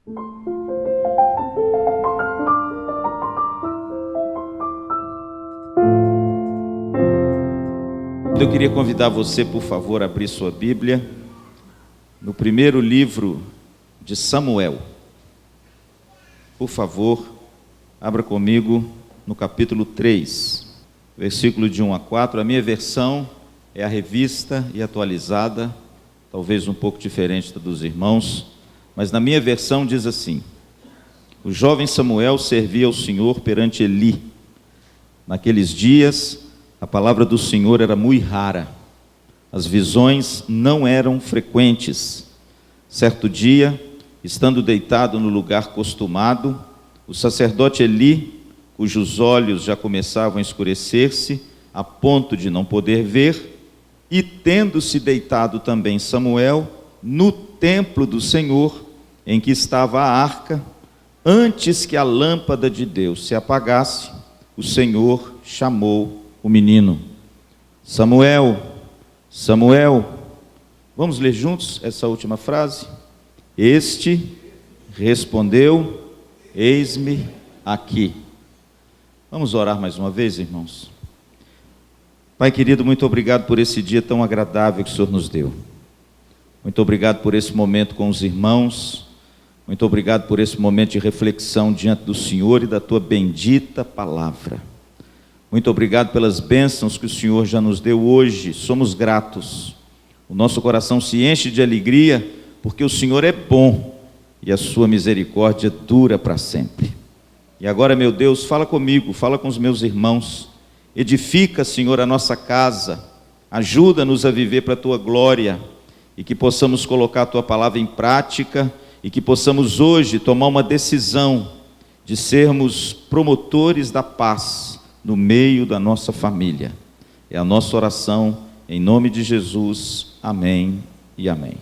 Eu queria convidar você, por favor, a abrir sua Bíblia no primeiro livro de Samuel. Por favor, abra comigo no capítulo 3, versículo de 1 a 4. A minha versão é a revista e atualizada, talvez um pouco diferente da dos irmãos, mas na minha versão diz assim: o jovem Samuel servia ao Senhor perante Eli. Naqueles dias, a palavra do Senhor era muito rara, as visões não eram frequentes. Certo dia, estando deitado no lugar costumado, o sacerdote Eli, cujos olhos já começavam a escurecer-se, a ponto de não poder ver, e tendo-se deitado também Samuel, no templo do Senhor, em que estava a arca, antes que a lâmpada de Deus se apagasse, o Senhor chamou o menino: Samuel, Samuel. Vamos ler juntos essa última frase? Este respondeu: eis-me aqui. Vamos orar mais uma vez, irmãos. Pai querido, muito obrigado por esse dia tão agradável que o Senhor nos deu. Muito obrigado por esse momento com os irmãos. Muito obrigado por esse momento de reflexão diante do Senhor e da tua bendita palavra. Muito obrigado pelas bênçãos que o Senhor já nos deu hoje. Somos gratos. O nosso coração se enche de alegria, porque o Senhor é bom e a sua misericórdia dura para sempre. E agora, meu Deus, fala comigo, fala com os meus irmãos. Edifica, Senhor, a nossa casa. Ajuda-nos a viver para a tua glória e que possamos colocar a tua palavra em prática e que possamos hoje tomar uma decisão de sermos promotores da paz no meio da nossa família. É a nossa oração, em nome de Jesus. Amém e amém.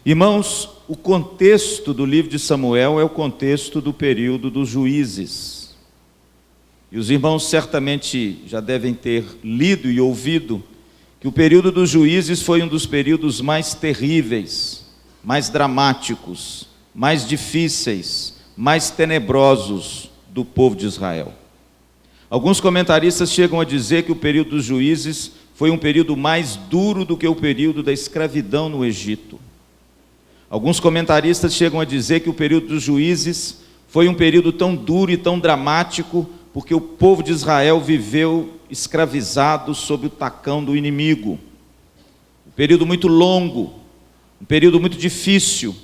Irmãos, o contexto do livro de Samuel é o contexto do período dos juízes. E os irmãos certamente já devem ter lido e ouvido que o período dos juízes foi um dos períodos mais terríveis, mais dramáticos, mais difíceis, mais tenebrosos do povo de Israel. Alguns comentaristas chegam a dizer que o período dos juízes foi um período mais duro do que o período da escravidão no Egito. Alguns comentaristas chegam a dizer que o período dos juízes foi um período tão duro e tão dramático porque o povo de Israel viveu escravizado sob o tacão do inimigo. Um período muito longo, um período muito difícil,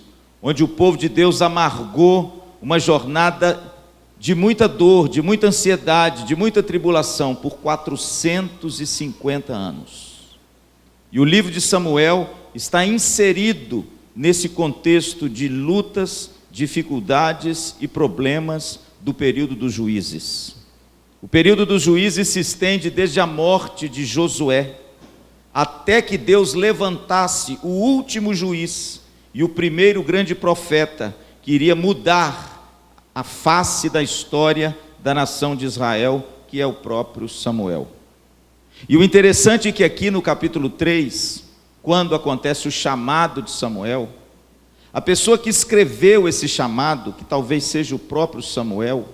onde o povo de Deus amargou uma jornada de muita dor, de muita ansiedade, de muita tribulação, por 450 anos. E o livro de Samuel está inserido nesse contexto de lutas, dificuldades e problemas do período dos juízes. O período dos juízes se estende desde a morte de Josué, até que Deus levantasse o último juiz e o primeiro grande profeta que iria mudar a face da história da nação de Israel, que é o próprio Samuel. E o interessante é que aqui no capítulo 3, quando acontece o chamado de Samuel, a pessoa que escreveu esse chamado, que talvez seja o próprio Samuel,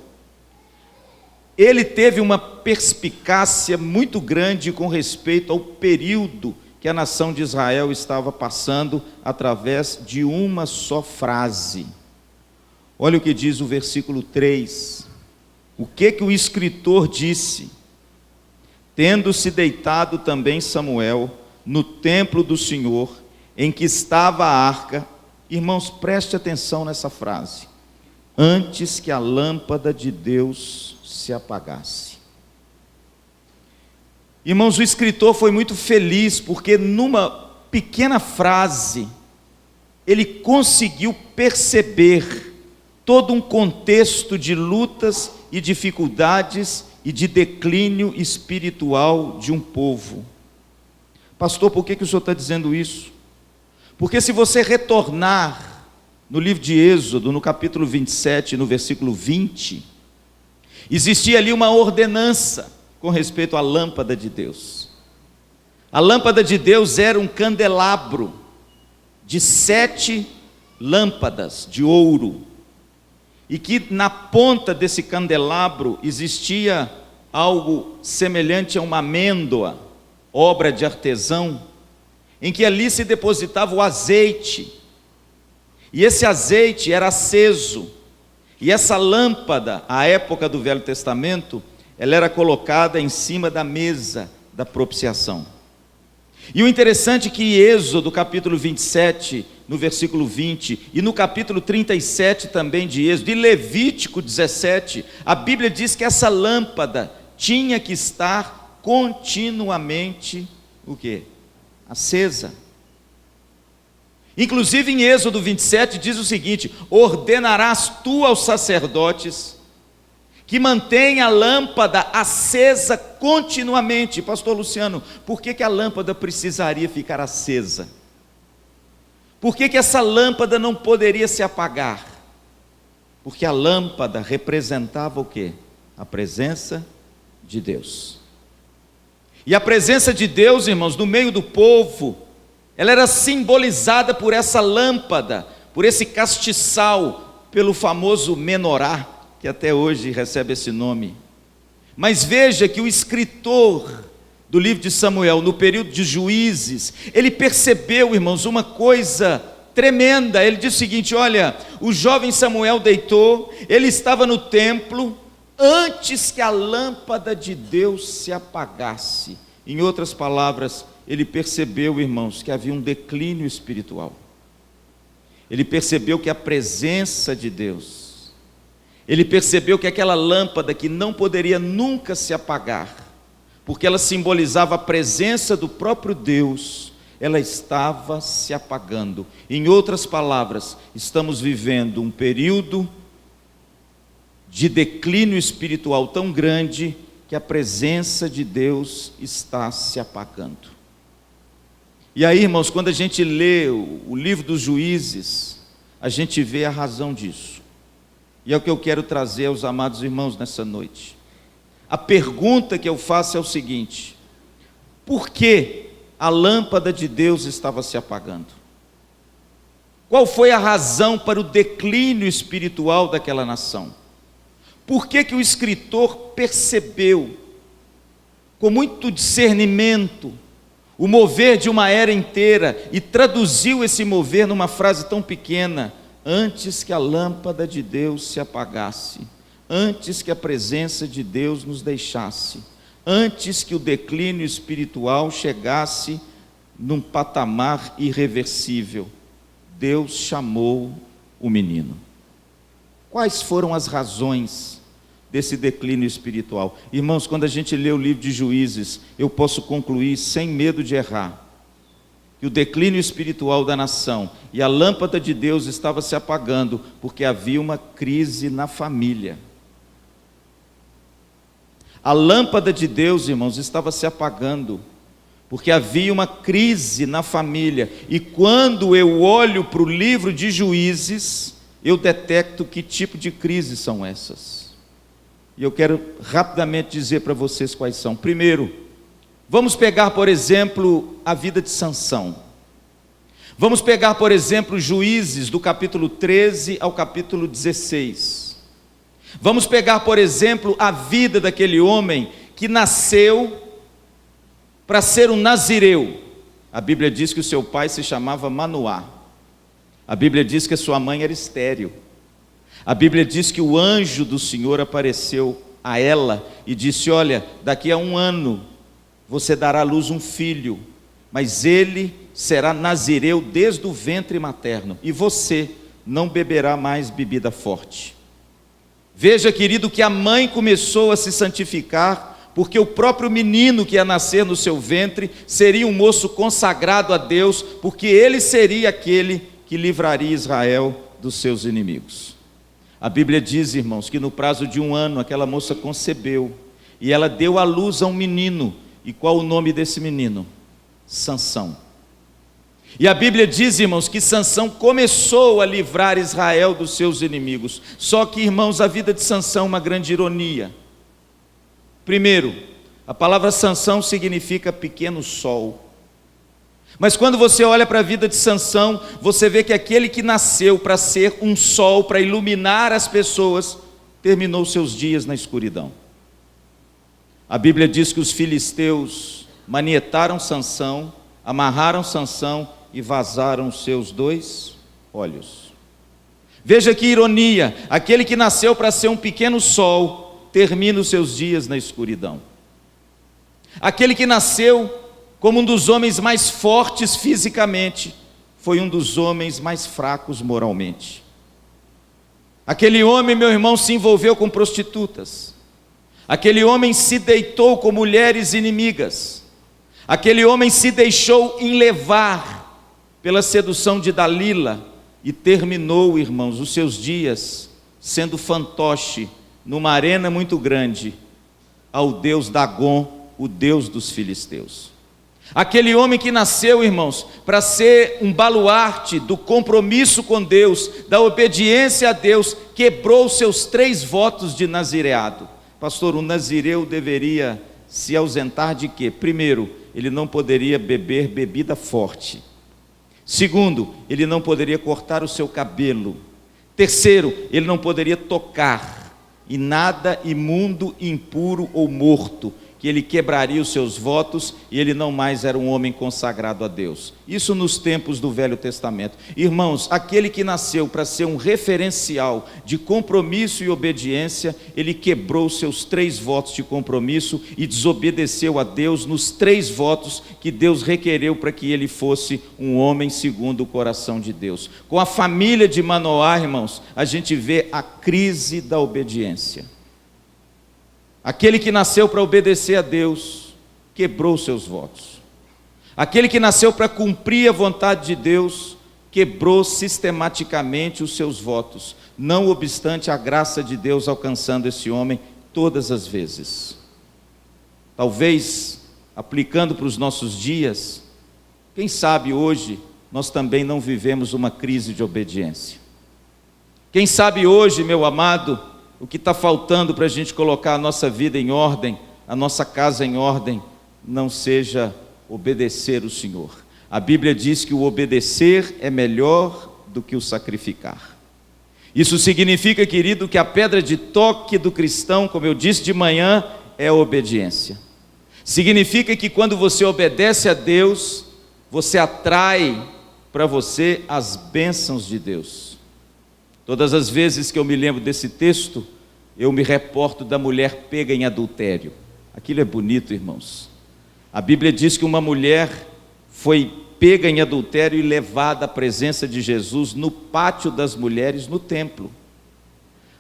ele teve uma perspicácia muito grande com respeito ao período que a nação de Israel estava passando através de uma só frase. Olha o que diz o versículo 3. O que o escritor disse? Tendo-se deitado também Samuel no templo do Senhor, em que estava a arca. Irmãos, preste atenção nessa frase. Antes que a lâmpada de Deus se apagasse. Irmãos, o escritor foi muito feliz, porque numa pequena frase, ele conseguiu perceber todo um contexto de lutas e dificuldades e de declínio espiritual de um povo. Pastor, por que o senhor está dizendo isso? Porque se você retornar no livro de Êxodo, no capítulo 27, no versículo 20, existia ali uma ordenança com respeito à lâmpada de Deus. A lâmpada de Deus era um candelabro de 7 lâmpadas de ouro, e que na ponta desse candelabro existia algo semelhante a uma amêndoa, obra de artesão, em que ali se depositava o azeite, e esse azeite era aceso, e essa lâmpada, à época do Velho Testamento, ela era colocada em cima da mesa da propiciação. E o interessante é que Êxodo capítulo 27, no versículo 20, e no capítulo 37 também de Êxodo, e Levítico 17, a Bíblia diz que essa lâmpada tinha que estar continuamente, o quê? Acesa. Inclusive em Êxodo 27 diz o seguinte: ordenarás tu aos sacerdotes que mantenha a lâmpada acesa continuamente. Pastor Luciano, por que a lâmpada precisaria ficar acesa? Por que essa lâmpada não poderia se apagar? Porque a lâmpada representava o quê? A presença de Deus. E a presença de Deus, irmãos, no meio do povo, ela era simbolizada por essa lâmpada, por esse castiçal, pelo famoso menorá, que até hoje recebe esse nome. Mas veja que o escritor do livro de Samuel, no período de Juízes, ele percebeu, irmãos, uma coisa tremenda. Ele diz o seguinte: olha, o jovem Samuel deitou, ele estava no templo, antes que a lâmpada de Deus se apagasse. Em outras palavras, ele percebeu, irmãos, que havia um declínio espiritual. Ele percebeu que a presença de Deus, ele percebeu que aquela lâmpada que não poderia nunca se apagar, porque ela simbolizava a presença do próprio Deus, ela estava se apagando. Em outras palavras, estamos vivendo um período de declínio espiritual tão grande que a presença de Deus está se apagando. E aí, irmãos, quando a gente lê o livro dos Juízes, a gente vê a razão disso. E é o que eu quero trazer aos amados irmãos nessa noite. A pergunta que eu faço é o seguinte: por que a lâmpada de Deus estava se apagando? Qual foi a razão para o declínio espiritual daquela nação? Por que o escritor percebeu, com muito discernimento, o mover de uma era inteira e traduziu esse mover numa frase tão pequena: antes que a lâmpada de Deus se apagasse, antes que a presença de Deus nos deixasse, antes que o declínio espiritual chegasse num patamar irreversível, Deus chamou o menino. Quais foram as razões desse declínio espiritual? Irmãos, quando a gente lê o livro de Juízes, eu posso concluir sem medo de errar, que o declínio espiritual da nação e a lâmpada de Deus estava se apagando, porque havia uma crise na família. A lâmpada de Deus, irmãos, estava se apagando, porque havia uma crise na família. E quando eu olho para o livro de Juízes, eu detecto que tipo de crise são essas. E eu quero rapidamente dizer para vocês quais são. Primeiro, vamos pegar, por exemplo, a vida de Sansão. Vamos pegar, por exemplo, Juízes, do capítulo 13 ao capítulo 16. Vamos pegar, por exemplo, a vida daquele homem que nasceu para ser um nazireu. A Bíblia diz que o seu pai se chamava Manoá. A Bíblia diz que a sua mãe era estéril. A Bíblia diz que o anjo do Senhor apareceu a ela e disse: olha, daqui a 1 ano você dará à luz um filho, mas ele será nazireu desde o ventre materno, e você não beberá mais bebida forte. Veja, querido, que a mãe começou a se santificar, porque o próprio menino que ia nascer no seu ventre seria um moço consagrado a Deus, porque ele seria aquele que livraria Israel dos seus inimigos. A Bíblia diz, irmãos, que no prazo de 1 ano aquela moça concebeu, e ela deu à luz a um menino. E qual o nome desse menino? Sansão. E a Bíblia diz, irmãos, que Sansão começou a livrar Israel dos seus inimigos. Só que, irmãos, a vida de Sansão é uma grande ironia. Primeiro, a palavra Sansão significa pequeno sol. Mas quando você olha para a vida de Sansão, você vê que aquele que nasceu para ser um sol, para iluminar as pessoas, terminou seus dias na escuridão. A Bíblia diz que os filisteus manietaram Sansão, amarraram Sansão e vazaram os seus 2 olhos. Veja que ironia, aquele que nasceu para ser um pequeno sol, termina os seus dias na escuridão. Aquele que nasceu como um dos homens mais fortes fisicamente, foi um dos homens mais fracos moralmente. Aquele homem, meu irmão, se envolveu com prostitutas. Aquele homem se deitou com mulheres inimigas. Aquele homem se deixou enlevar pela sedução de Dalila e terminou, irmãos, os seus dias sendo fantoche numa arena muito grande ao deus Dagon, o deus dos filisteus. Aquele homem que nasceu, irmãos, para ser um baluarte do compromisso com Deus, da obediência a Deus, quebrou os seus 3 votos de nazireado. Pastor, o nazireu deveria se ausentar de quê? Primeiro, ele não poderia beber bebida forte. Segundo, ele não poderia cortar o seu cabelo. Terceiro, ele não poderia tocar em nada imundo, impuro ou morto, que ele quebraria os seus votos e ele não mais era um homem consagrado a Deus. Isso nos tempos do Velho Testamento. Irmãos, aquele que nasceu para ser um referencial de compromisso e obediência, ele quebrou os seus 3 votos de compromisso e desobedeceu a Deus nos 3 votos que Deus requereu para que ele fosse um homem segundo o coração de Deus. Com a família de Manoá, irmãos, a gente vê a crise da obediência. Aquele que nasceu para obedecer a Deus, quebrou seus votos. Aquele que nasceu para cumprir a vontade de Deus, quebrou sistematicamente os seus votos, não obstante a graça de Deus alcançando esse homem todas as vezes. Talvez, aplicando para os nossos dias, quem sabe hoje nós também não vivemos uma crise de obediência. Quem sabe hoje, meu amado, o que está faltando para a gente colocar a nossa vida em ordem, a nossa casa em ordem, não seja obedecer o Senhor. A Bíblia diz que o obedecer é melhor do que o sacrificar. Isso significa, querido, que a pedra de toque do cristão, como eu disse de manhã, é a obediência. Significa que quando você obedece a Deus, você atrai para você as bênçãos de Deus. Todas as vezes que eu me lembro desse texto, eu me reporto da mulher pega em adultério. Aquilo é bonito, irmãos. A Bíblia diz que uma mulher foi pega em adultério e levada à presença de Jesus no pátio das mulheres no templo.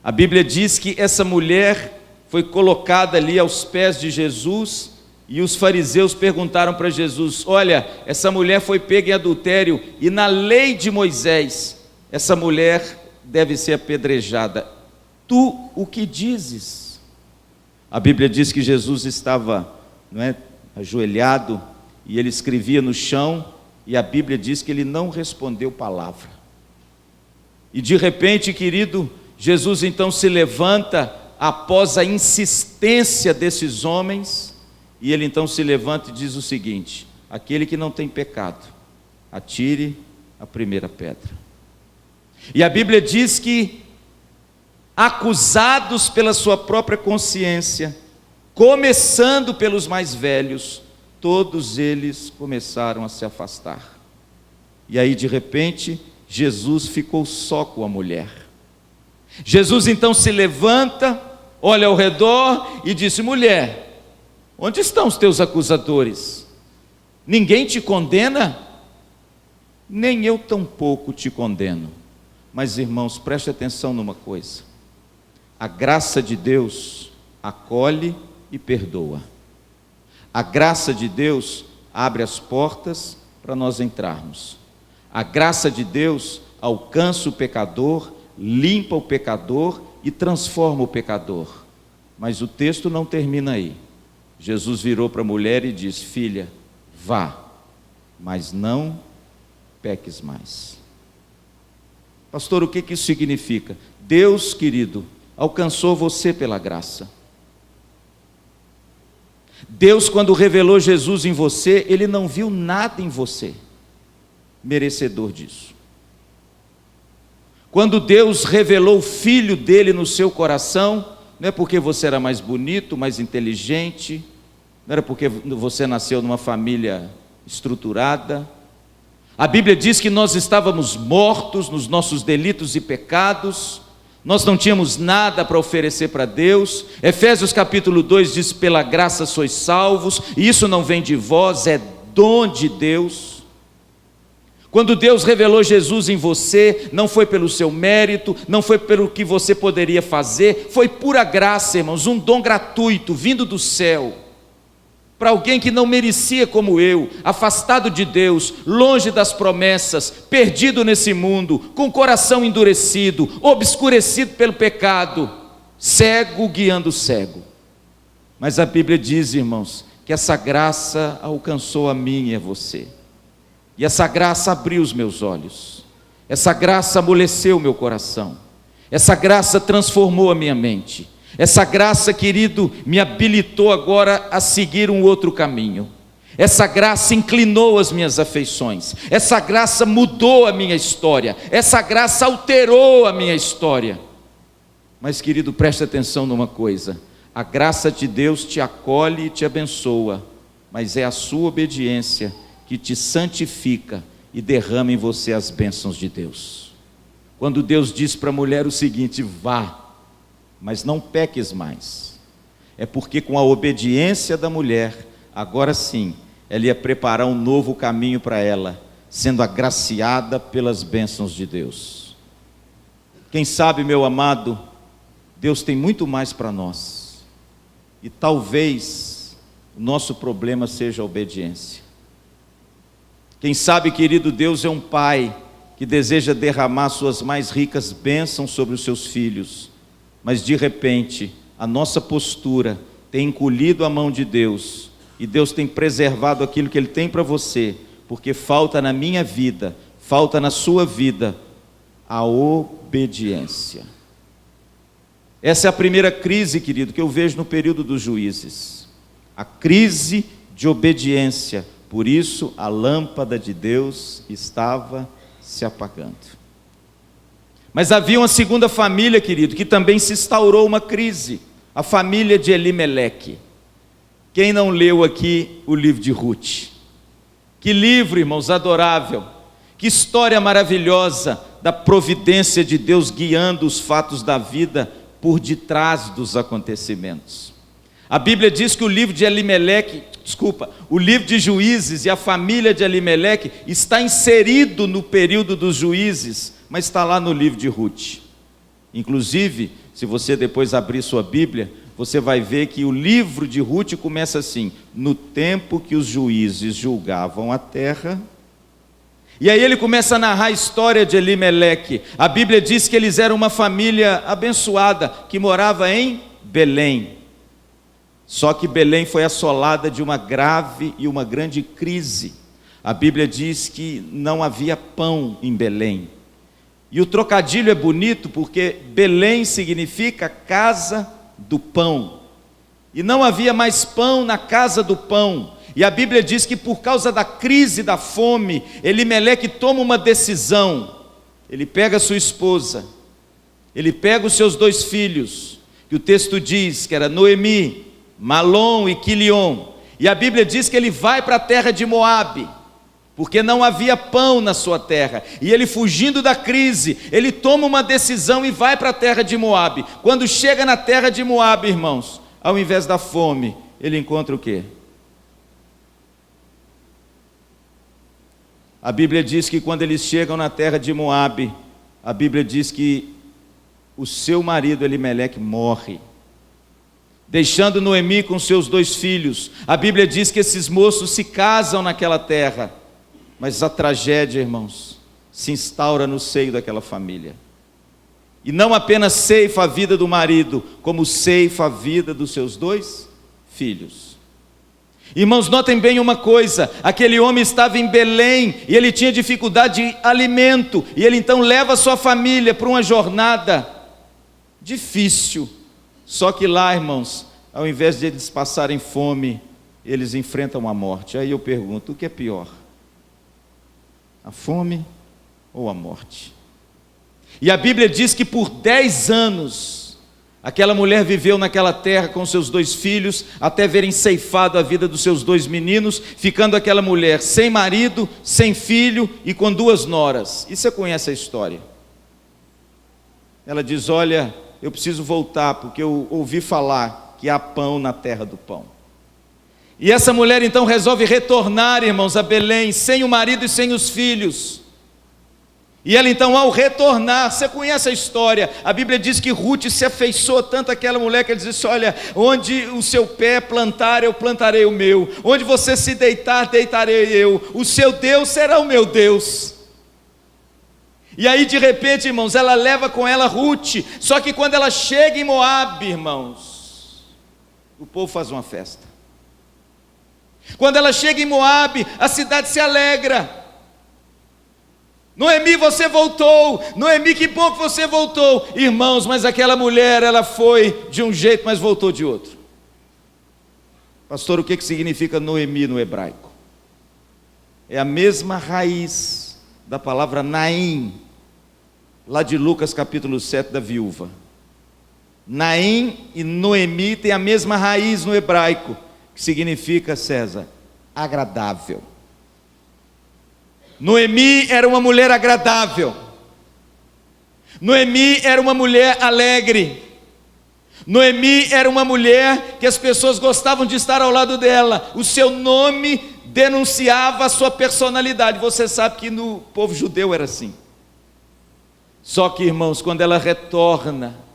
A Bíblia diz que essa mulher foi colocada ali aos pés de Jesus e os fariseus perguntaram para Jesus: olha, essa mulher foi pega em adultério e na lei de Moisés, essa mulher deve ser apedrejada. Tu o que dizes? A Bíblia diz que Jesus estava, ajoelhado e ele escrevia no chão e a Bíblia diz que ele não respondeu palavra. E de repente, querido, Jesus então se levanta após a insistência desses homens e ele então se levanta e diz o seguinte: aquele que não tem pecado, atire a primeira pedra. E a Bíblia diz que, acusados pela sua própria consciência, começando pelos mais velhos, todos eles começaram a se afastar. E aí de repente, Jesus ficou só com a mulher. Jesus então se levanta, olha ao redor e disse: mulher, onde estão os teus acusadores? Ninguém te condena? Nem eu tampouco te condeno. Mas, irmãos, preste atenção numa coisa: a graça de Deus acolhe e perdoa. A graça de Deus abre as portas para nós entrarmos. A graça de Deus alcança o pecador, limpa o pecador e transforma o pecador. Mas o texto não termina aí. Jesus virou para a mulher e disse: filha, vá, mas não peques mais. Pastor, o que isso significa? Deus, querido, alcançou você pela graça. Deus, quando revelou Jesus em você, Ele não viu nada em você merecedor disso. Quando Deus revelou o Filho dele no seu coração, não é porque você era mais bonito, mais inteligente, não era porque você nasceu numa família estruturada. A Bíblia diz que nós estávamos mortos nos nossos delitos e pecados, nós não tínhamos nada para oferecer para Deus. Efésios capítulo 2 diz: pela graça sois salvos, e isso não vem de vós, é dom de Deus. Quando Deus revelou Jesus em você, não foi pelo seu mérito, não foi pelo que você poderia fazer, foi pura graça, irmãos, um dom gratuito, vindo do céu, para alguém que não merecia como eu, afastado de Deus, longe das promessas, perdido nesse mundo, com o coração endurecido, obscurecido pelo pecado, cego guiando cego. Mas a Bíblia diz, irmãos, que essa graça alcançou a mim e a você, e essa graça abriu os meus olhos, essa graça amoleceu o meu coração, essa graça transformou a minha mente. Essa graça, querido, me habilitou agora a seguir um outro caminho. Essa graça inclinou as minhas afeições. Essa graça mudou a minha história. Essa graça alterou a minha história. Mas, querido, preste atenção numa coisa: a graça de Deus te acolhe e te abençoa, mas é a sua obediência que te santifica e derrama em você as bênçãos de Deus. Quando Deus diz para a mulher o seguinte: vá, mas não peques mais, é porque com a obediência da mulher, agora sim, ela ia preparar um novo caminho para ela, sendo agraciada pelas bênçãos de Deus. Quem sabe, meu amado, Deus tem muito mais para nós, e talvez o nosso problema seja a obediência. Quem sabe, querido, Deus é um pai que deseja derramar suas mais ricas bênçãos sobre os seus filhos, mas de repente a nossa postura tem encolhido a mão de Deus, e Deus tem preservado aquilo que Ele tem para você, porque falta na minha vida, falta na sua vida a obediência. Essa é a primeira crise, querido, que eu vejo no período dos juízes, a crise de obediência. Por isso a lâmpada de Deus estava se apagando. Mas havia uma segunda família, querido, que também se instaurou uma crise, a família de Elimeleque. Quem não leu aqui o livro de Ruth? Que livro, irmãos, adorável, que história maravilhosa da providência de Deus guiando os fatos da vida por detrás dos acontecimentos. A Bíblia diz que o livro de Juízes e a família de Elimeleque está inserido no período dos juízes, mas está lá no livro de Ruth. Inclusive, se você depois abrir sua Bíblia, você vai ver que o livro de Ruth começa assim: no tempo que os juízes julgavam a terra. E aí ele começa a narrar a história de Elimeleque. A Bíblia diz que eles eram uma família abençoada, que morava em Belém. Só que Belém foi assolada de uma grave e uma grande crise. A Bíblia diz que não havia pão em Belém. E o trocadilho é bonito porque Belém significa casa do pão. E não havia mais pão na casa do pão. E a Bíblia diz que por causa da crise da fome, Elimeleque toma uma decisão. Ele pega a sua esposa, ele pega os seus 2 filhos, que o texto diz que era Noemi, Malom e Quilion. E a Bíblia diz que ele vai para a terra de Moabe, porque não havia pão na sua terra. E ele, fugindo da crise, ele toma uma decisão e vai para a terra de Moabe. Quando chega na terra de Moabe, irmãos, ao invés da fome, ele encontra o quê? A Bíblia diz que quando eles chegam na terra de Moabe, a Bíblia diz que o seu marido Elimeleque morre, deixando Noemi com seus 2 filhos. A Bíblia diz que esses moços se casam naquela terra, mas a tragédia, irmãos, se instaura no seio daquela família. E não apenas ceifa a vida do marido, como ceifa a vida dos seus 2 filhos. Irmãos, notem bem uma coisa: aquele homem estava em Belém e ele tinha dificuldade de alimento, e ele então leva a sua família para uma jornada difícil. Só que lá, irmãos, ao invés de eles passarem fome, eles enfrentam a morte. Aí eu pergunto, o que é pior? A fome ou a morte? E a Bíblia diz que por 10 anos, aquela mulher viveu naquela terra com seus 2 filhos, até verem ceifado a vida dos seus 2 meninos, ficando aquela mulher sem marido, sem filho e com 2 noras. E você conhece a história? Ela diz, olha, eu preciso voltar, porque eu ouvi falar que há pão na terra do pão. E essa mulher então resolve retornar, irmãos, a Belém, sem o marido e sem os filhos. E ela então, ao retornar, você conhece a história, a Bíblia diz que Ruth se afeiçoou tanto àquela mulher, que ela disse, olha, onde o seu pé plantar, eu plantarei o meu, onde você se deitar, deitarei eu, o seu Deus será o meu Deus. E aí de repente, irmãos, ela leva com ela Ruth, só que quando ela chega em Moabe, irmãos, o povo faz uma festa. Quando ela chega em Moabe, a cidade se alegra. Noemi, você voltou. Noemi, que bom que você voltou. Irmãos, mas aquela mulher, ela foi de um jeito, mas voltou de outro. Pastor, o que significa Noemi no hebraico? É a mesma raiz da palavra Naim, lá de Lucas capítulo 7 da viúva. Naim e Noemi têm a mesma raiz no hebraico, que significa, César, agradável. Noemi era uma mulher agradável. Noemi era uma mulher alegre. Noemi era uma mulher que as pessoas gostavam de estar ao lado dela. O seu nome denunciava a sua personalidade. Você sabe que no povo judeu era assim. Só que, irmãos, quando ela retorna,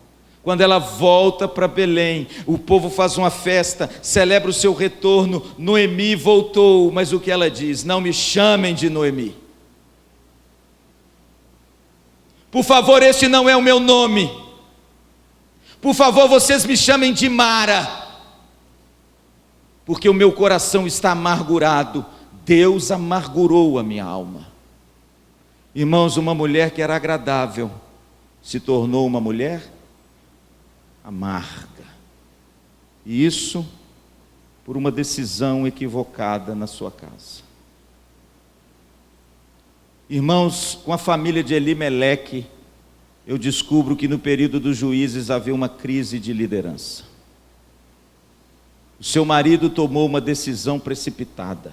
quando ela volta para Belém, o povo faz uma festa, celebra o seu retorno. Noemi voltou, mas o que ela diz? Não me chamem de Noemi. Por favor, este não é o meu nome. Por favor, vocês me chamem de Mara, porque o meu coração está amargurado. Deus amargurou a minha alma. Irmãos, uma mulher que era agradável se tornou uma mulher amarga, e isso por uma decisão equivocada na sua casa. Irmãos, com a família de Elimeleque, eu descubro que no período dos juízes havia uma crise de liderança. O seu marido tomou uma decisão precipitada.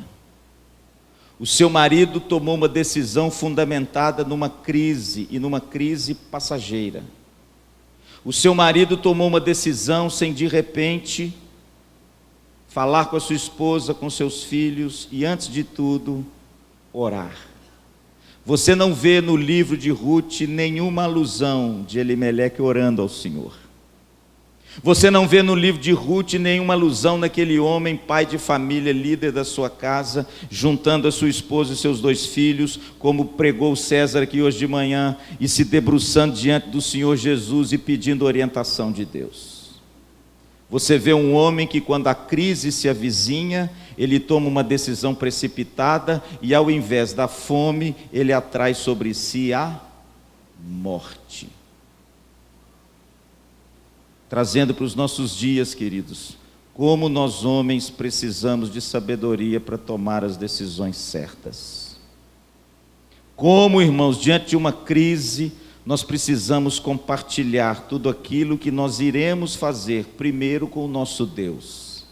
O seu marido tomou uma decisão fundamentada numa crise, e numa crise passageira. O seu marido tomou uma decisão sem de repente falar com a sua esposa, com seus filhos e, antes de tudo, orar. Você não vê no livro de Ruth nenhuma alusão de Elimeleque orando ao Senhor. Você não vê no livro de Ruth nenhuma alusão naquele homem, pai de família, líder da sua casa, juntando a sua esposa e seus 2 filhos, como pregou César aqui hoje de manhã, e se debruçando diante do Senhor Jesus e pedindo orientação de Deus. Você vê um homem que, quando a crise se avizinha, ele toma uma decisão precipitada e, ao invés da fome, ele atrai sobre si a morte. Trazendo para os nossos dias, queridos, como nós homens precisamos de sabedoria para tomar as decisões certas. Como, irmãos, diante de uma crise, nós precisamos compartilhar tudo aquilo que nós iremos fazer, primeiro com o nosso Deus.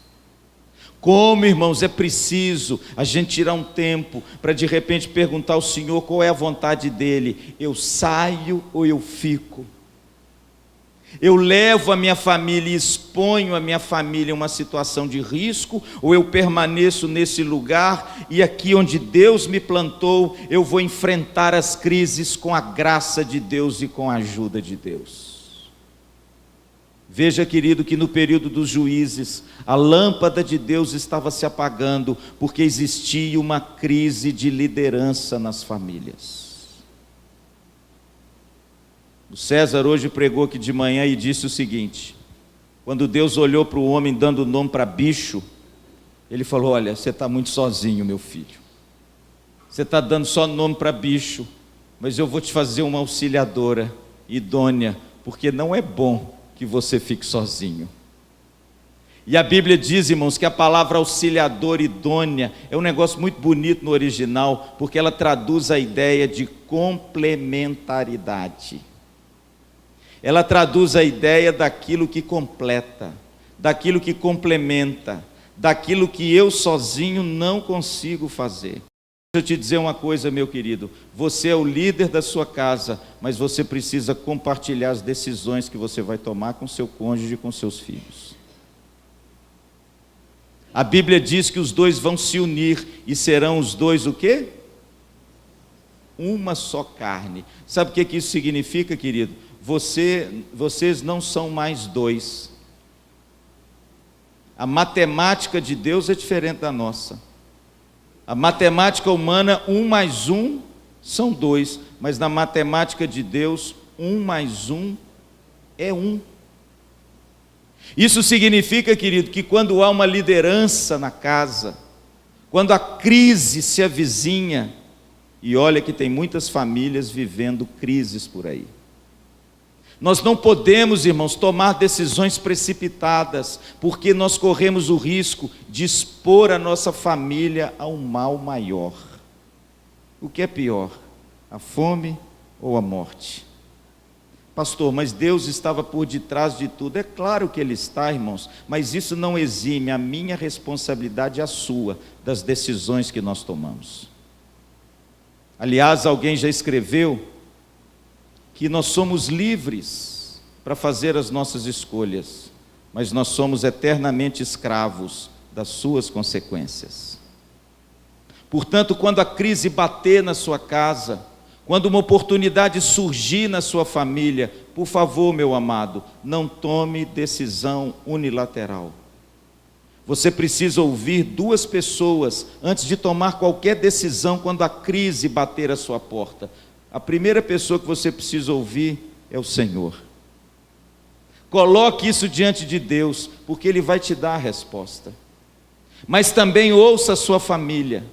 Como, irmãos, é preciso a gente tirar um tempo para de repente perguntar ao Senhor qual é a vontade dEle. Eu saio ou eu fico? Eu levo a minha família e exponho a minha família em uma situação de risco, ou eu permaneço nesse lugar e aqui onde Deus me plantou, eu vou enfrentar as crises com a graça de Deus e com a ajuda de Deus. Veja, querido, que no período dos juízes, a lâmpada de Deus estava se apagando, porque existia uma crise de liderança nas famílias. O César hoje pregou aqui de manhã e disse o seguinte: quando Deus olhou para o homem dando nome para bicho, Ele falou: olha, você está muito sozinho, meu filho. Você está dando só nome para bicho, mas eu vou te fazer uma auxiliadora idônea, porque não é bom que você fique sozinho. E a Bíblia diz, irmãos, que a palavra auxiliador, idônea, é um negócio muito bonito no original, porque ela traduz a ideia de complementaridade. Ela traduz a ideia daquilo que completa, daquilo que complementa, daquilo que eu sozinho não consigo fazer. Deixa eu te dizer uma coisa, meu querido, você é o líder da sua casa, mas você precisa compartilhar as decisões que você vai tomar com seu cônjuge e com seus filhos. A Bíblia diz que os dois vão se unir e serão os dois o quê? Uma só carne. Sabe o que isso significa, querido? Vocês não são mais dois. A matemática de Deus é diferente da nossa. A matemática humana, 1 mais 1 são 2, mas na matemática de Deus, 1 mais 1 é 1. Isso significa, querido, que quando há uma liderança na casa, quando a crise se avizinha, e olha que tem muitas famílias vivendo crises por aí. Nós não podemos, irmãos, tomar decisões precipitadas, porque nós corremos o risco de expor a nossa família a um mal maior. O que é pior, a fome ou a morte? Pastor, mas Deus estava por detrás de tudo. É claro que Ele está, irmãos, mas isso não exime a minha responsabilidade e a sua, das decisões que nós tomamos. Aliás, alguém já escreveu que nós somos livres para fazer as nossas escolhas, mas nós somos eternamente escravos das suas consequências. Portanto, quando a crise bater na sua casa, quando uma oportunidade surgir na sua família, por favor, meu amado, não tome decisão unilateral. Você precisa ouvir 2 pessoas antes de tomar qualquer decisão quando a crise bater à sua porta. A primeira pessoa que você precisa ouvir é o Senhor. Coloque isso diante de Deus, porque Ele vai te dar a resposta. Mas também ouça a sua família.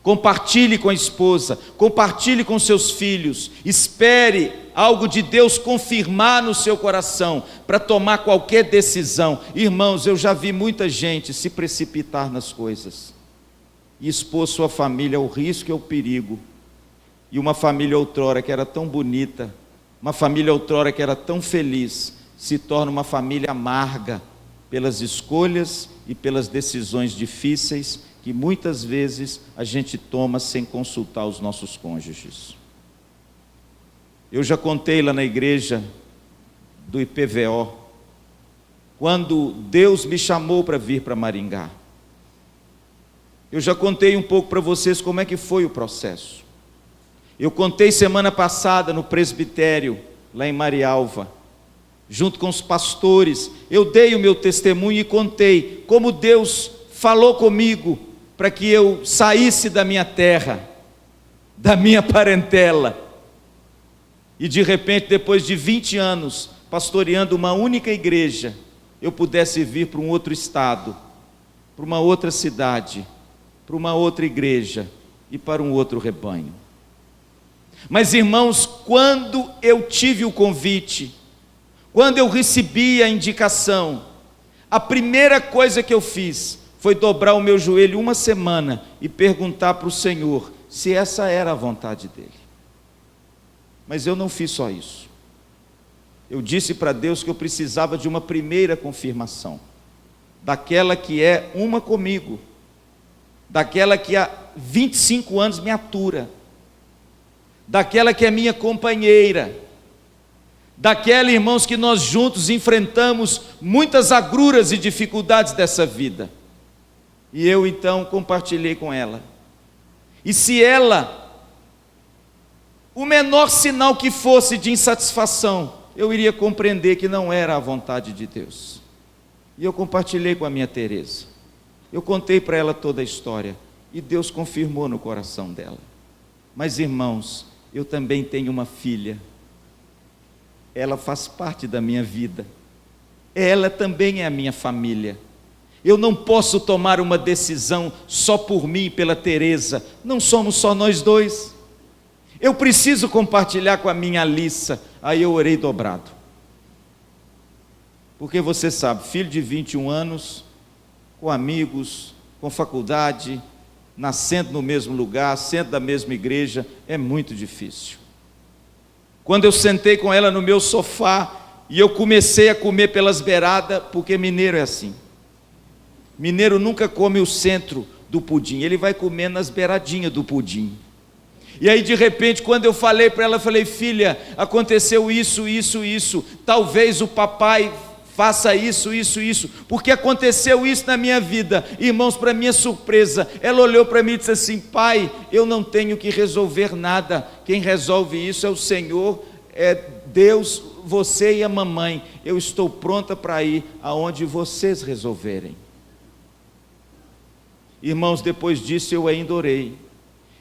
Compartilhe com a esposa, compartilhe com seus filhos, espere algo de Deus confirmar no seu coração para tomar qualquer decisão. Irmãos, eu já vi muita gente se precipitar nas coisas e expor sua família ao risco e ao perigo. E uma família outrora que era tão bonita, uma família outrora que era tão feliz, se torna uma família amarga pelas escolhas e pelas decisões difíceis que muitas vezes a gente toma sem consultar os nossos cônjuges. Eu já contei lá na igreja do IPVO, quando Deus me chamou para vir para Maringá. Eu já contei um pouco para vocês como é que foi o processo. Eu contei semana passada no presbitério, lá em Marialva, junto com os pastores. Eu dei o meu testemunho e contei como Deus falou comigo para que eu saísse da minha terra, da minha parentela, e de repente, depois de 20 anos, pastoreando uma única igreja, eu pudesse vir para um outro estado, para uma outra cidade, para uma outra igreja e para um outro rebanho. Mas, irmãos, quando eu tive o convite, quando eu recebi a indicação, a primeira coisa que eu fiz foi dobrar o meu joelho uma semana e perguntar para o Senhor se essa era a vontade dEle. Mas eu não fiz só isso. Eu disse para Deus que eu precisava de uma primeira confirmação, daquela que é uma comigo, daquela que há 25 anos me atura, daquela que é minha companheira, daquela, irmãos, que nós juntos enfrentamos muitas agruras e dificuldades dessa vida. E eu então compartilhei com ela. E se ela, o menor sinal que fosse de insatisfação, eu iria compreender que não era a vontade de Deus. E eu compartilhei com a minha Teresa. Eu contei para ela toda a história. E Deus confirmou no coração dela. Mas, irmãos, eu também tenho uma filha. Ela faz parte da minha vida. Ela também é a minha família. Eu não posso tomar uma decisão só por mim e pela Teresa. Não somos só nós dois. Eu preciso compartilhar com a minha Alissa. Aí eu orei dobrado. Porque você sabe, filho de 21 anos, com amigos, com faculdade, nascendo no mesmo lugar, sendo da mesma igreja, é muito difícil. Quando eu sentei com ela no meu sofá, e eu comecei a comer pelas beiradas, porque mineiro é assim. Mineiro nunca come o centro do pudim, ele vai comer nas beiradinhas do pudim. E aí de repente, quando eu falei para ela, eu falei: filha, aconteceu isso, talvez o papai faça isso, porque aconteceu isso na minha vida. Irmãos, para minha surpresa, ela olhou para mim e disse assim: pai, eu não tenho que resolver nada, quem resolve isso é o Senhor, é Deus, você e a mamãe, eu estou pronta para ir aonde vocês resolverem. Irmãos, depois disso eu ainda orei,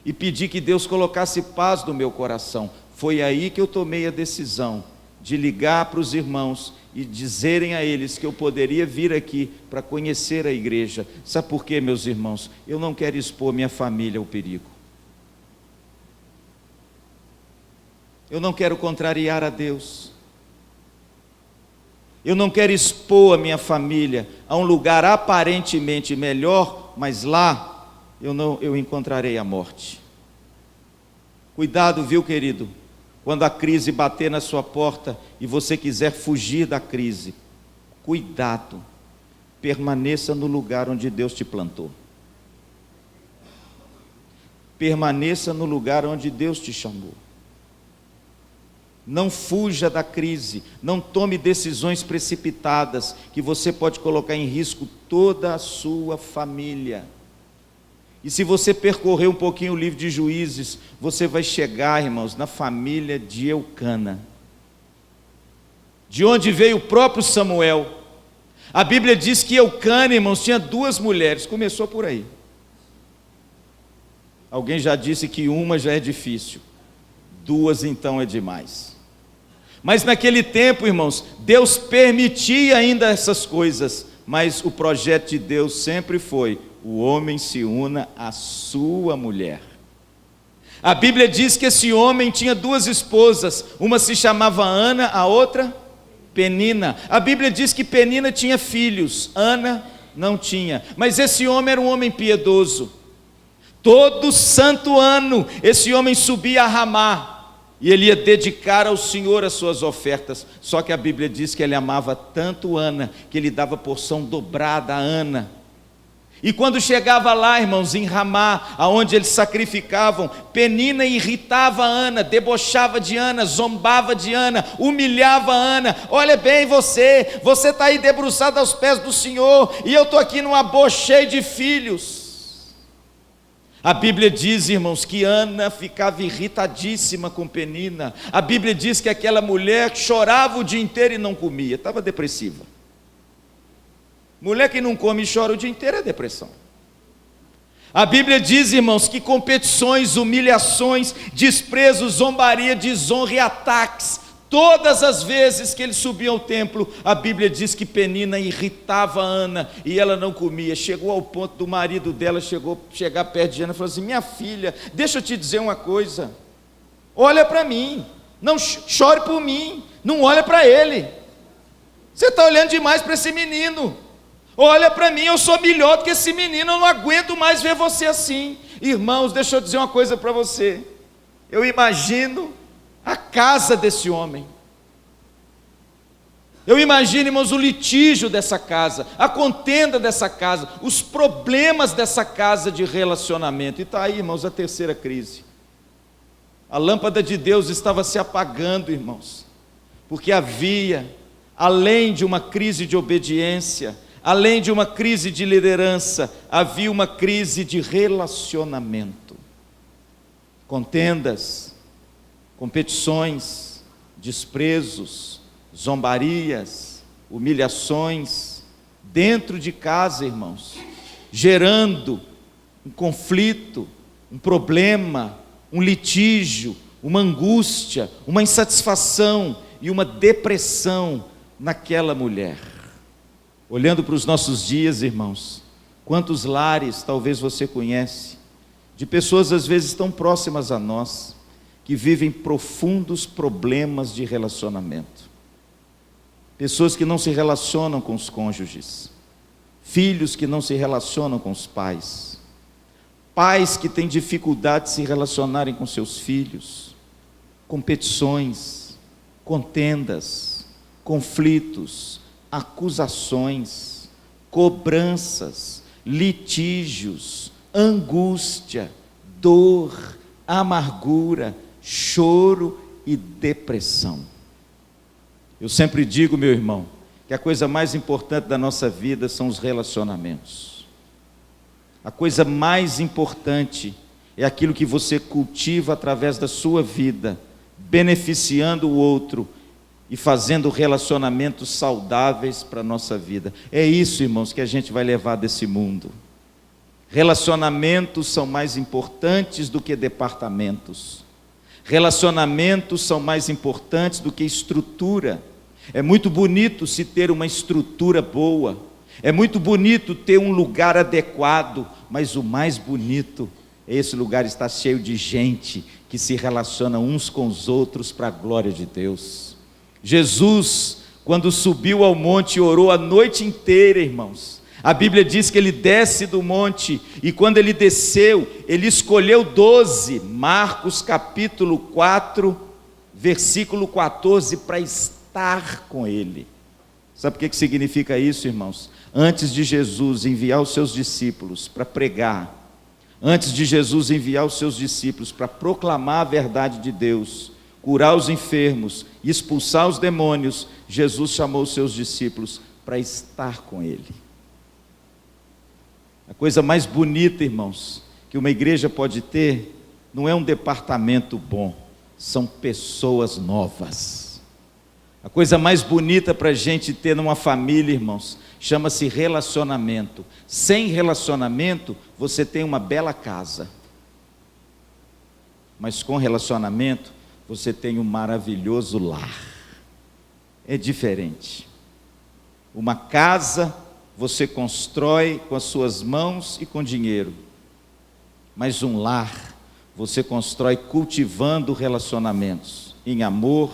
e pedi que Deus colocasse paz no meu coração. Foi aí que eu tomei a decisão de ligar para os irmãos e dizerem a eles que eu poderia vir aqui para conhecer a igreja. Sabe por quê, meus irmãos? Eu não quero expor minha família ao perigo. Eu não quero contrariar a Deus. Eu não quero expor a minha família a um lugar aparentemente melhor, mas lá eu encontrarei a morte. Cuidado, viu, querido? Quando a crise bater na sua porta e você quiser fugir da crise, cuidado, permaneça no lugar onde Deus te plantou. Permaneça no lugar onde Deus te chamou. Não fuja da crise, não tome decisões precipitadas, que você pode colocar em risco toda a sua família. E se você percorrer um pouquinho o livro de Juízes, você vai chegar, irmãos, na família de Eucana, de onde veio o próprio Samuel. A Bíblia diz que Eucana, irmãos, tinha 2 mulheres, começou por aí. Alguém já disse que uma já é difícil, 2 então é demais. Mas naquele tempo, irmãos, Deus permitia ainda essas coisas, mas o projeto de Deus sempre foi: o homem se una à sua mulher. A Bíblia diz que esse homem tinha 2 esposas, uma se chamava Ana, a outra Penina. A Bíblia diz que Penina tinha filhos, Ana não tinha, mas esse homem era um homem piedoso. Todo santo ano esse homem subia a Ramá, e ele ia dedicar ao Senhor as suas ofertas. Só que a Bíblia diz que ele amava tanto Ana, que ele dava porção dobrada a Ana. E quando chegava lá, irmãos, em Ramá, aonde eles sacrificavam, Penina irritava Ana, debochava de Ana, zombava de Ana, humilhava Ana. Olha bem, você está aí debruçado aos pés do Senhor, e eu estou aqui numa boa cheia de filhos. A Bíblia diz, irmãos, que Ana ficava irritadíssima com Penina. A Bíblia diz que aquela mulher chorava o dia inteiro e não comia, estava depressiva. Mulher que não come e chora o dia inteiro é depressão. A Bíblia diz, irmãos, que competições, humilhações, desprezos, zombaria, desonra e ataques, todas as vezes que eles subiam ao templo, a Bíblia diz que Penina irritava Ana e ela não comia. Chegou ao ponto do marido dela chegar perto de Ana e falou assim: minha filha, deixa eu te dizer uma coisa, olha para mim, não chore por mim, não olha para ele, você está olhando demais para esse menino. Olha para mim, eu sou melhor do que esse menino, eu não aguento mais ver você assim. Irmãos, deixa eu dizer uma coisa para você, eu imagino a casa desse homem, eu imagino, irmãos, o litígio dessa casa, a contenda dessa casa, os problemas dessa casa de relacionamento. E está aí, irmãos, a terceira crise. A lâmpada de Deus estava se apagando, irmãos, porque havia, além de uma crise de obediência, além de uma crise de liderança, havia uma crise de relacionamento. Contendas, competições, desprezos, zombarias, humilhações, dentro de casa, irmãos, gerando um conflito, um problema, um litígio, uma angústia, uma insatisfação e uma depressão naquela mulher. Olhando para os nossos dias, irmãos, quantos lares talvez você conhece, de pessoas às vezes tão próximas a nós, que vivem profundos problemas de relacionamento. pessoas que não se relacionam com os cônjuges, filhos que não se relacionam com os pais, pais que têm dificuldade de se relacionarem com seus filhos, competições, contendas, conflitos, acusações, cobranças, litígios, angústia, dor, amargura, choro e depressão. Eu sempre digo, meu irmão, que a coisa mais importante da nossa vida são os relacionamentos. A coisa mais importante é aquilo que você cultiva através da sua vida, beneficiando o outro e fazendo relacionamentos saudáveis para a nossa vida. É isso, irmãos, que a gente vai levar desse mundo. Relacionamentos são mais importantes do que departamentos. Relacionamentos são mais importantes do que estrutura. É muito bonito se ter uma estrutura boa, é muito bonito ter um lugar adequado, mas o mais bonito é esse lugar estar cheio de gente que se relaciona uns com os outros para a glória de Deus. Jesus, quando subiu ao monte, orou a noite inteira, irmãos. A Bíblia diz que ele desce do monte, e quando ele desceu, ele escolheu 12, Marcos capítulo 4, versículo 14, para estar com ele. Sabe o que significa isso, irmãos? Antes de Jesus enviar os seus discípulos para pregar, antes de Jesus enviar os seus discípulos para proclamar a verdade de Deus, curar os enfermos e expulsar os demônios, Jesus chamou os seus discípulos para estar com ele. A coisa mais bonita, irmãos, que uma igreja pode ter, não é um departamento bom, são pessoas novas. A coisa mais bonita para a gente ter numa família, irmãos, chama-se relacionamento. Sem relacionamento, você tem uma bela casa. Mas com relacionamento, você tem um maravilhoso lar. É diferente. Uma casa você constrói com as suas mãos e com dinheiro. Mas um lar você constrói cultivando relacionamentos, em amor,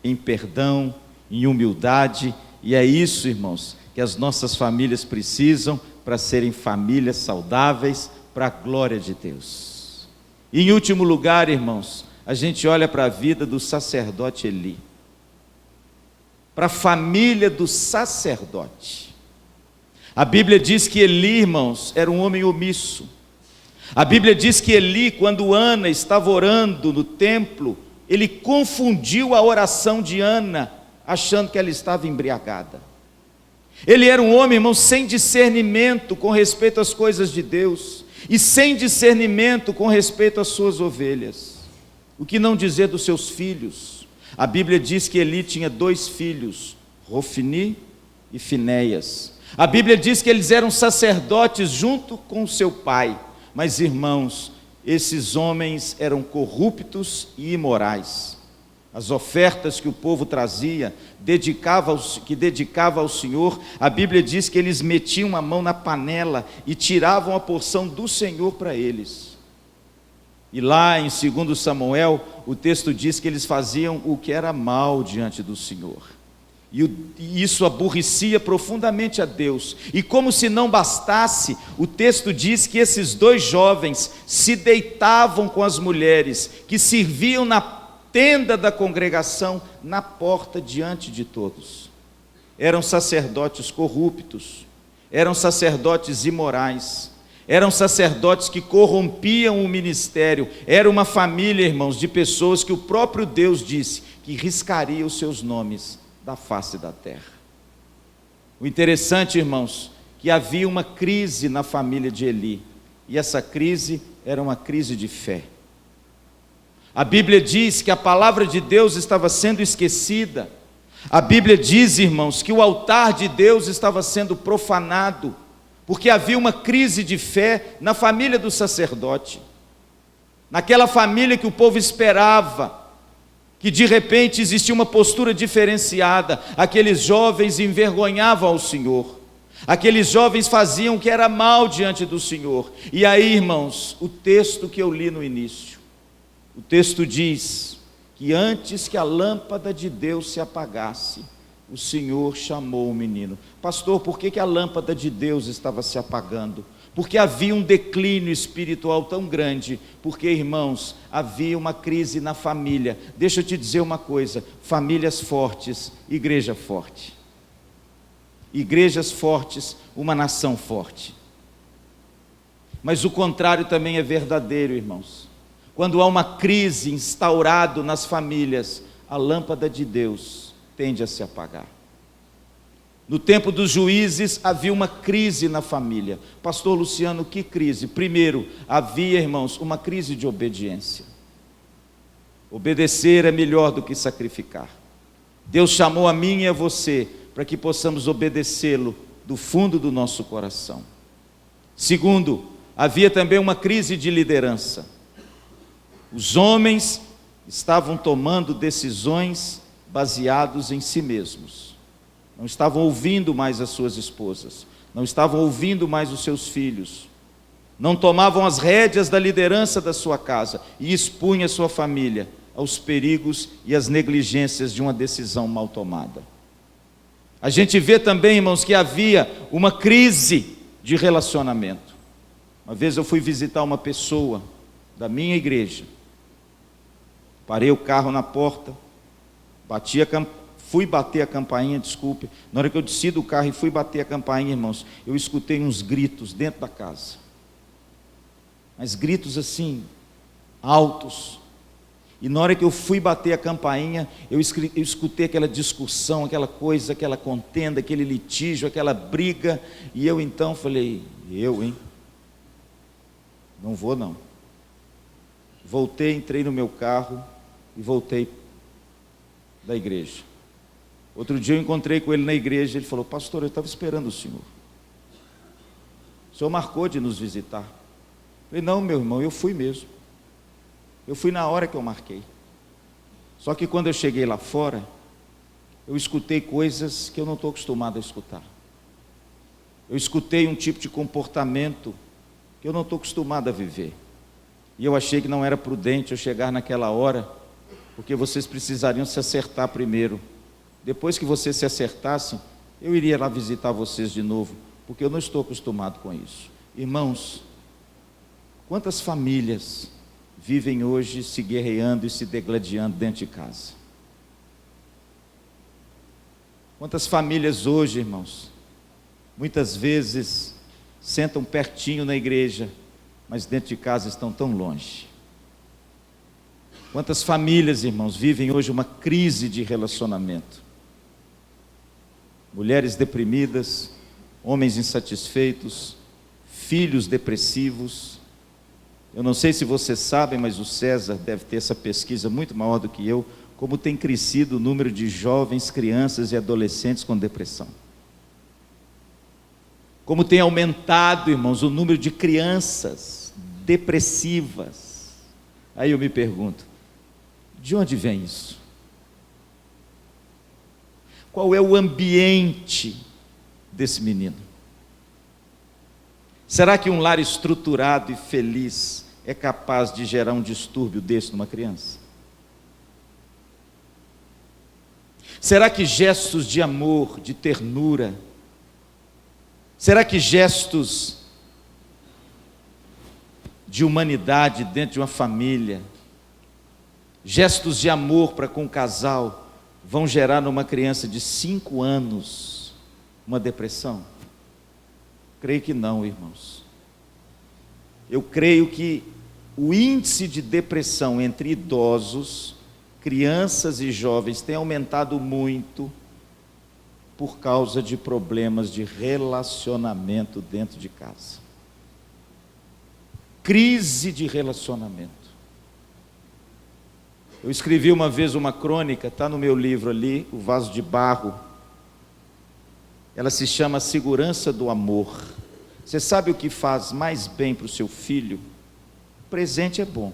em perdão, em humildade. E é isso, irmãos, que as nossas famílias precisam para serem famílias saudáveis, para a glória de Deus. E em último lugar, irmãos, a gente olha para a vida do sacerdote Eli, para a família do sacerdote. A Bíblia diz que Eli, irmãos, era um homem omisso. A Bíblia diz que Eli, quando Ana estava orando no templo, ele confundiu a oração de Ana, achando que ela estava embriagada. Ele era um homem, irmão, sem discernimento com respeito às coisas de Deus, e sem discernimento com respeito às suas ovelhas. O que não dizer dos seus filhos? A Bíblia diz que Eli tinha 2 filhos, Rofni e Finéias. A Bíblia diz que eles eram sacerdotes junto com seu pai. Mas, irmãos, esses homens eram corruptos e imorais. As ofertas que o povo trazia, que dedicava ao Senhor, a Bíblia diz que eles metiam a mão na panela e tiravam a porção do Senhor para eles. E lá em 2 Samuel, o texto diz que eles faziam o que era mal diante do Senhor. E isso aborrecia profundamente a Deus. E como se não bastasse, o texto diz que esses 2 jovens se deitavam com as mulheres que serviam na tenda da congregação, na porta diante de todos. Eram sacerdotes corruptos, eram sacerdotes imorais, eram sacerdotes que corrompiam o ministério. Era uma família, irmãos, de pessoas que o próprio Deus disse que riscaria os seus nomes da face da terra. O interessante, irmãos, que havia uma crise na família de Eli, e essa crise era uma crise de fé. A Bíblia diz que a palavra de Deus estava sendo esquecida. A Bíblia diz, irmãos, que o altar de Deus estava sendo profanado, porque havia uma crise de fé na família do sacerdote, naquela família que o povo esperava, que de repente existia uma postura diferenciada. Aqueles jovens envergonhavam ao Senhor, aqueles jovens faziam o que era mal diante do Senhor. E aí, irmãos, o texto que eu li no início, o texto diz que antes que a lâmpada de Deus se apagasse, o Senhor chamou o menino. Pastor, por que a lâmpada de Deus estava se apagando? Porque havia um declínio espiritual tão grande, porque, irmãos, havia uma crise na família. Deixa eu te dizer uma coisa: famílias fortes, igreja forte. Igrejas fortes, uma nação forte. Mas o contrário também é verdadeiro, irmãos. Quando há uma crise instaurada nas famílias, a lâmpada de Deus tende a se apagar. No tempo dos juízes havia uma crise na família. Pastor Luciano, que crise? Primeiro, havia, irmãos, uma crise de obediência. Obedecer é melhor do que sacrificar. Deus chamou a mim e a você para que possamos obedecê-lo do fundo do nosso coração. Segundo, havia também uma crise de liderança. Os homens estavam tomando decisões baseados em si mesmos. Não estavam ouvindo mais as suas esposas, não estavam ouvindo mais os seus filhos, não tomavam as rédeas da liderança da sua casa e expunham a sua família aos perigos e às negligências de uma decisão mal tomada. A gente vê também, irmãos, que havia uma crise de relacionamento. Uma vez eu fui visitar uma pessoa da minha igreja, parei o carro na porta, fui bater a campainha, desculpe. Na hora que eu desci do carro e fui bater a campainha, irmãos, eu escutei uns gritos dentro da casa. Mas gritos assim, altos. E na hora que eu fui bater a campainha, eu escutei aquela discussão, aquela coisa, aquela contenda, aquele litígio, aquela briga. E eu então falei, não vou não. Voltei, entrei no meu carro e voltei da igreja. Outro dia eu encontrei com ele na igreja, ele falou, pastor, eu estava esperando o senhor. O senhor marcou de nos visitar. Eu falei, não, meu irmão, eu fui mesmo. Eu fui na hora que eu marquei. Só que quando eu cheguei lá fora, eu escutei coisas que eu não estou acostumado a escutar. Eu escutei um tipo de comportamento que eu não estou acostumado a viver. E eu achei que não era prudente eu chegar naquela hora, porque vocês precisariam se acertar primeiro. Depois que vocês se acertassem, eu iria lá visitar vocês de novo, porque eu não estou acostumado com isso. Irmãos, quantas famílias vivem hoje se guerreando e se degladiando dentro de casa? Quantas famílias hoje, irmãos, muitas vezes sentam pertinho na igreja, mas dentro de casa estão tão longe. Quantas famílias, irmãos, vivem hoje uma crise de relacionamento? Mulheres deprimidas, homens insatisfeitos, filhos depressivos. Eu não sei se vocês sabem, mas o César deve ter essa pesquisa muito maior do que eu, como tem crescido o número de jovens, crianças e adolescentes com depressão. Como tem aumentado, irmãos, o número de crianças depressivas. Aí eu me pergunto, de onde vem isso? Qual é o ambiente desse menino? Será que um lar estruturado e feliz é capaz de gerar um distúrbio desse numa criança? Será que gestos de amor, de ternura, será que gestos de humanidade dentro de uma família, gestos de amor para com o casal, vão gerar numa criança de 5 anos uma depressão? Creio que não, irmãos. Eu creio que o índice de depressão entre idosos, crianças e jovens tem aumentado muito por causa de problemas de relacionamento dentro de casa. Crise de relacionamento. Eu escrevi uma vez uma crônica, está no meu livro ali, O Vaso de Barro. Ela se chama Segurança do Amor. Você sabe o que faz mais bem para o seu filho? Presente é bom.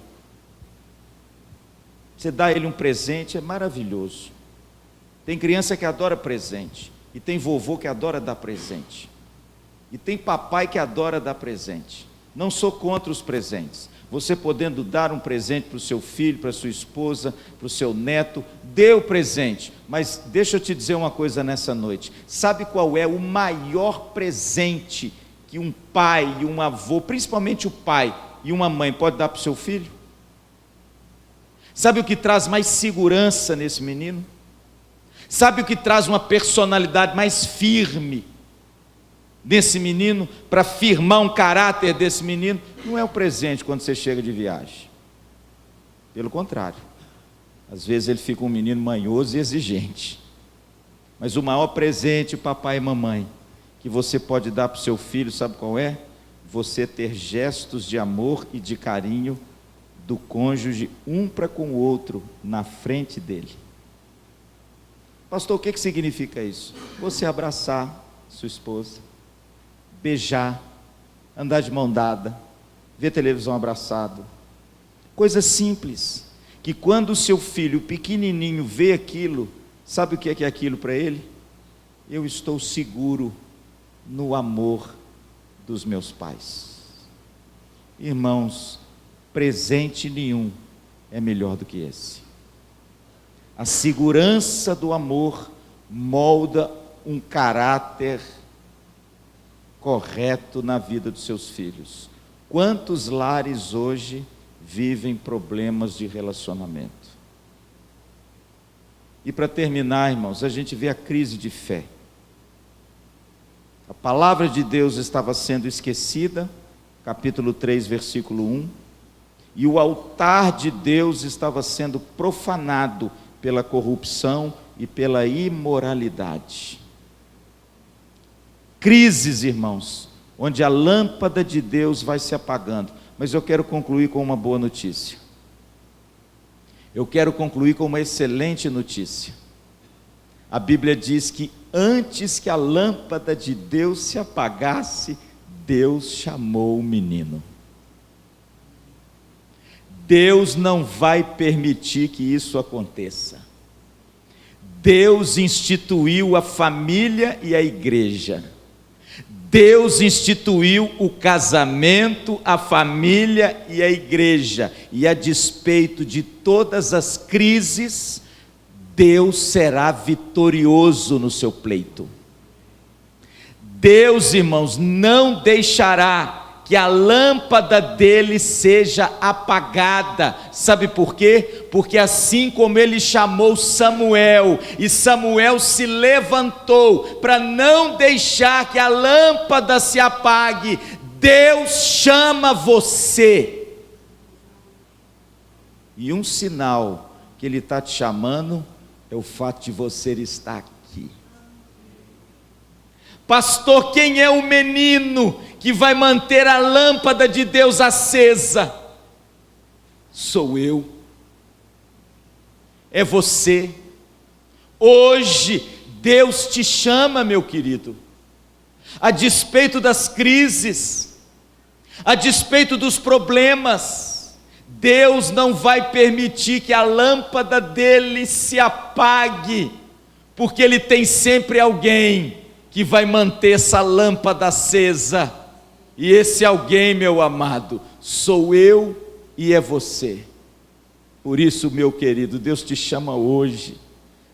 Você dá a ele um presente, é maravilhoso. Tem criança que adora presente, e tem vovô que adora dar presente, e tem papai que adora dar presente. Não sou contra os presentes. Você podendo dar um presente para o seu filho, para a sua esposa, para o seu neto, dê o presente. Mas deixa eu te dizer uma coisa nessa noite. Sabe qual é o maior presente que um pai e um avô, principalmente o pai e uma mãe, pode dar para o seu filho? Sabe o que traz mais segurança nesse menino? Sabe o que traz uma personalidade mais firme desse menino, para firmar um caráter desse menino? Não é o presente quando você chega de viagem. Pelo contrário, às vezes ele fica um menino manhoso e exigente. Mas o maior presente, papai e mamãe, que você pode dar para o seu filho, sabe qual é? Você ter gestos de amor e de carinho do cônjuge, um para com o outro, na frente dele. Pastor, o que significa isso? Você abraçar sua esposa, beijar, andar de mão dada, ver televisão abraçado. Coisa simples, que quando o seu filho pequenininho vê aquilo, sabe o que é aquilo para ele? Eu estou seguro no amor dos meus pais. Irmãos, presente nenhum é melhor do que esse. A segurança do amor molda um caráter correto na vida dos seus filhos. Quantos lares hoje vivem problemas de relacionamento? E para terminar, irmãos, a gente vê a crise de fé. A palavra de Deus estava sendo esquecida, capítulo 3, versículo 1, e o altar de Deus estava sendo profanado pela corrupção e pela imoralidade. Crises, irmãos, onde a lâmpada de Deus vai se apagando. Mas eu quero concluir com uma boa notícia. Eu quero concluir com uma excelente notícia. A Bíblia diz que antes que a lâmpada de Deus se apagasse, Deus chamou o menino. Deus não vai permitir que isso aconteça. Deus instituiu a família e a igreja. Deus instituiu o casamento, a família e a igreja. E a despeito de todas as crises, Deus será vitorioso no seu pleito. Deus, irmãos, não deixará que a lâmpada dele seja apagada. Sabe por quê? Porque assim como ele chamou Samuel, e Samuel se levantou para não deixar que a lâmpada se apague, Deus chama você. E um sinal que ele está te chamando é o fato de você estar aqui. Pastor, quem é o menino que vai manter a lâmpada de Deus acesa? Sou eu, é você. Hoje Deus te chama, meu querido, a despeito das crises, a despeito dos problemas. Deus não vai permitir que a lâmpada dele se apague, porque ele tem sempre alguém que vai manter essa lâmpada acesa. E esse alguém, meu amado, sou eu e é você. Por isso, meu querido, Deus te chama hoje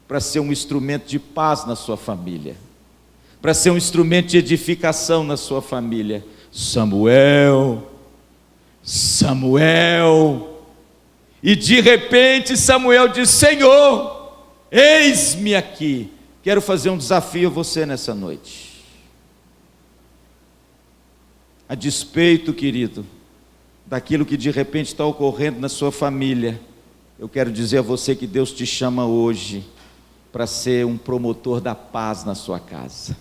para ser um instrumento de paz na sua família, para ser um instrumento de edificação na sua família. Samuel, Samuel. E de repente Samuel diz: Senhor, eis-me aqui. Quero fazer um desafio a você nessa noite. A despeito, querido, daquilo que de repente está ocorrendo na sua família, eu quero dizer a você que Deus te chama hoje para ser um promotor da paz na sua casa,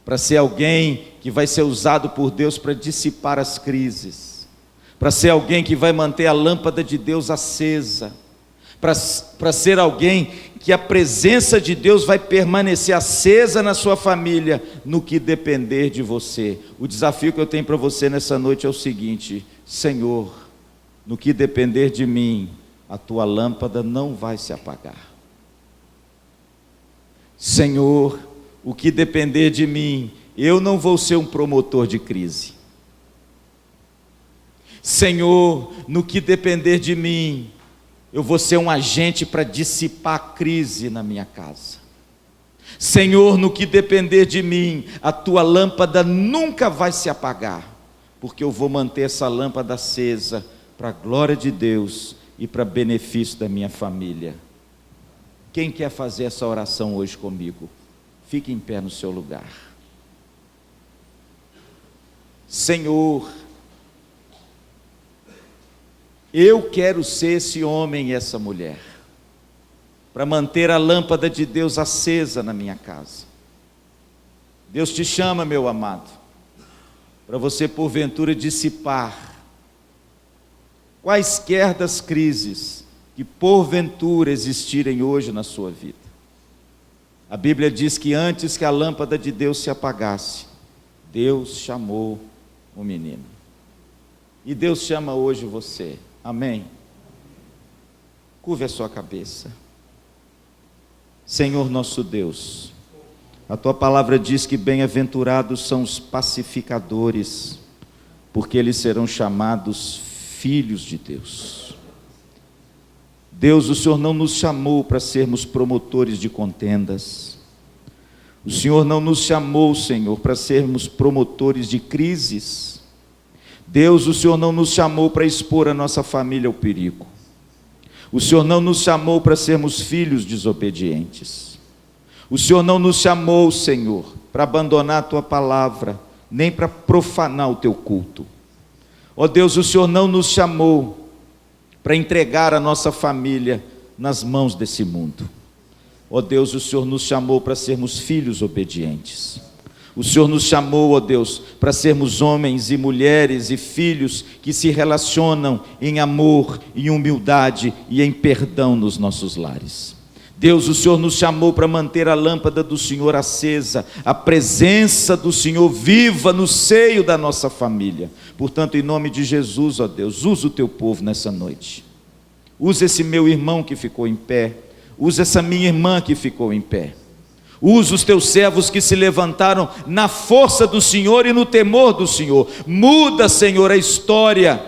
para ser alguém que vai ser usado por Deus para dissipar as crises, para ser alguém que vai manter a lâmpada de Deus acesa, para ser alguém que a presença de Deus vai permanecer acesa na sua família, no que depender de você. O desafio que eu tenho para você nessa noite é o seguinte: Senhor, no que depender de mim, a tua lâmpada não vai se apagar. Senhor, o que depender de mim, eu não vou ser um promotor de crise. Senhor, no que depender de mim, eu vou ser um agente para dissipar a crise na minha casa. Senhor, no que depender de mim, a tua lâmpada nunca vai se apagar, porque eu vou manter essa lâmpada acesa para a glória de Deus e para benefício da minha família. Quem quer fazer essa oração hoje comigo? Fique em pé no seu lugar. Senhor, eu quero ser esse homem e essa mulher, para manter a lâmpada de Deus acesa na minha casa. Deus te chama, meu amado, para você porventura dissipar quaisquer das crises que porventura existirem hoje na sua vida. A Bíblia diz que antes que a lâmpada de Deus se apagasse, Deus chamou o menino. E Deus chama hoje você. Amém? Curve a sua cabeça. Senhor nosso Deus, a tua palavra diz que bem-aventurados são os pacificadores, porque eles serão chamados filhos de Deus. Deus, o Senhor não nos chamou para sermos promotores de contendas. O Senhor não nos chamou, Senhor, para sermos promotores de crises. Deus, o Senhor não nos chamou para expor a nossa família ao perigo. O Senhor não nos chamou para sermos filhos desobedientes. O Senhor não nos chamou, Senhor, para abandonar a tua palavra, nem para profanar o teu culto. Ó Deus, o Senhor não nos chamou para entregar a nossa família nas mãos desse mundo. Ó Deus, o Senhor nos chamou para sermos filhos obedientes. O Senhor nos chamou, ó Deus, para sermos homens e mulheres e filhos que se relacionam em amor, em humildade e em perdão nos nossos lares. Deus, o Senhor nos chamou para manter a lâmpada do Senhor acesa, a presença do Senhor viva no seio da nossa família. Portanto, em nome de Jesus, ó Deus, usa o teu povo nessa noite. Usa esse meu irmão que ficou em pé, usa essa minha irmã que ficou em pé. Usa os teus servos que se levantaram na força do Senhor e no temor do Senhor. Muda, Senhor, a história,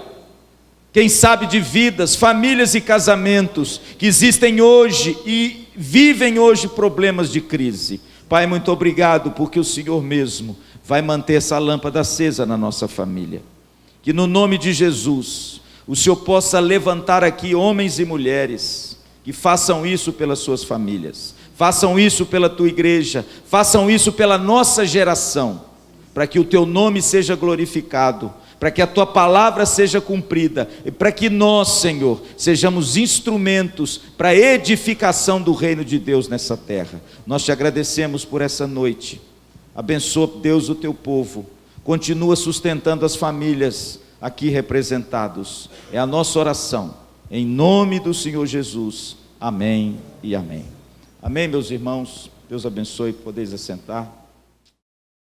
quem sabe de vidas, famílias e casamentos que existem hoje e vivem hoje problemas de crise. Pai, muito obrigado, porque o Senhor mesmo vai manter essa lâmpada acesa na nossa família. Que no nome de Jesus, o Senhor possa levantar aqui homens e mulheres que façam isso pelas suas famílias, façam isso pela tua igreja, façam isso pela nossa geração, para que o teu nome seja glorificado, para que a tua palavra seja cumprida, e para que nós, Senhor, sejamos instrumentos para a edificação do reino de Deus nessa terra. Nós te agradecemos por essa noite. Abençoa, Deus, o teu povo, continua sustentando as famílias aqui representados. É a nossa oração, em nome do Senhor Jesus. Amém e amém. Amém, meus irmãos. Deus abençoe, podeis assentar.